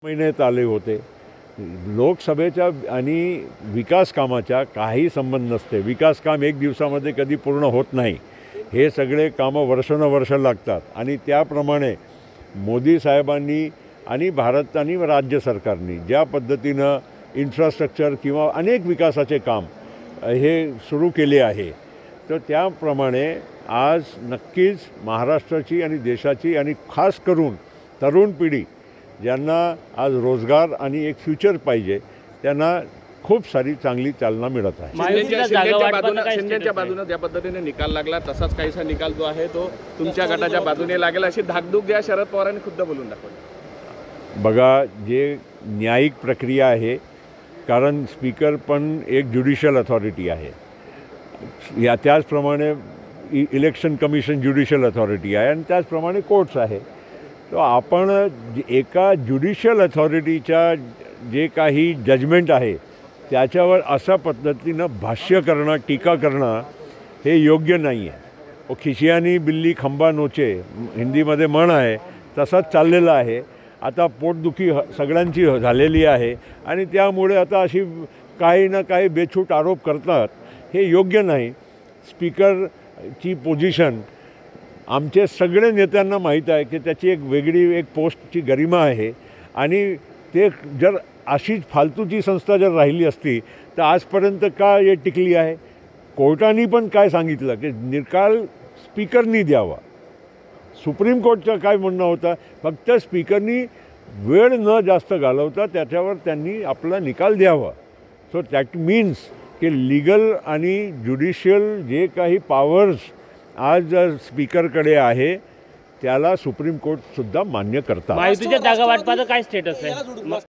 महिन्यात आले होते. लोकसभेच्या आणि विकास कामाच्या काही संबंध नसते. विकास काम एक दिवसामध्ये कधी पूर्ण होत नाही. हे सगळे कामं वर्षानुवर्ष लागतात आणि त्याप्रमाणे मोदी साहेबांनी आणि भारत आणि राज्य सरकारनी ज्या पद्धतीनं इन्फ्रास्ट्रक्चर किंवा अनेक विकासाचे काम हे सुरू केले आहे, तर त्याप्रमाणे आज नक्कीच महाराष्ट्राची आणि देशाची आणि खास करून तरुण पिढी ज्यांना आज रोजगार आणि एक फ्युचर पाहिजे त्यांना खूप सारी चांगली चालना मिळत आहे. शिंदेच्या बाजूने ज्या पद्धतीने निकाल लागला तसाच काहीसा निकाल जो आहे तो तुमच्या गटाच्या बाजूने लागेल अशी धाकधूक ज्या शरद पवारांनी खुद्द बोलून दाखवली. बघा, जे न्यायिक प्रक्रिया आहे, कारण स्पीकर पण एक ज्युडिशियल अथॉरिटी आहे, या त्याचप्रमाणे इलेक्शन कमिशन ज्युडिशियल अथॉरिटी आहे आणि त्याचप्रमाणे कोर्ट्स आहे. तो आपण एका ज्युडिशियल अथॉरिटीच्या जे काही जजमेंट आहे त्याच्यावर अशा पद्धतीनं भाष्य करणं, टीका करणं हे योग्य नाही आहे. ओ खिसियानी बिल्ली खंबा नोचे हिंदीमध्ये म्हण आहे, तसाच चाललेला आहे. आता पोटदुखी सगळ्यांची झालेली आहे आणि त्यामुळे आता अशी काही ना काही बेछूट आरोप करतात, हे योग्य नाही. स्पीकरची पोझिशन आमचे सगळे नेत्यांना माहीत आहे की त्याची एक वेगळी एक पोस्टची गरिमा आहे आणि ते जर अशीच फालतूची संस्था जर राहिली असती तर आजपर्यंत का हे टिकली आहे. कोर्टाने पण काय सांगितलं की निकाल स्पीकरनी द्यावा. सुप्रीम कोर्टचं काय म्हणणं होतं, फक्त स्पीकरनी वेळ न जास्त घालवता त्याच्यावर त्यांनी आपला निकाल द्यावा. सो दॅट मीन्स की लीगल आणि ज्युडिशियल जे काही पॉवर्स आज स्पीकरकडे आहे त्याला सुप्रीम कोर्टसुद्धा मान्य करतात. महायुतीच्या जागा वाटपाचं काय स्टेटस आहे?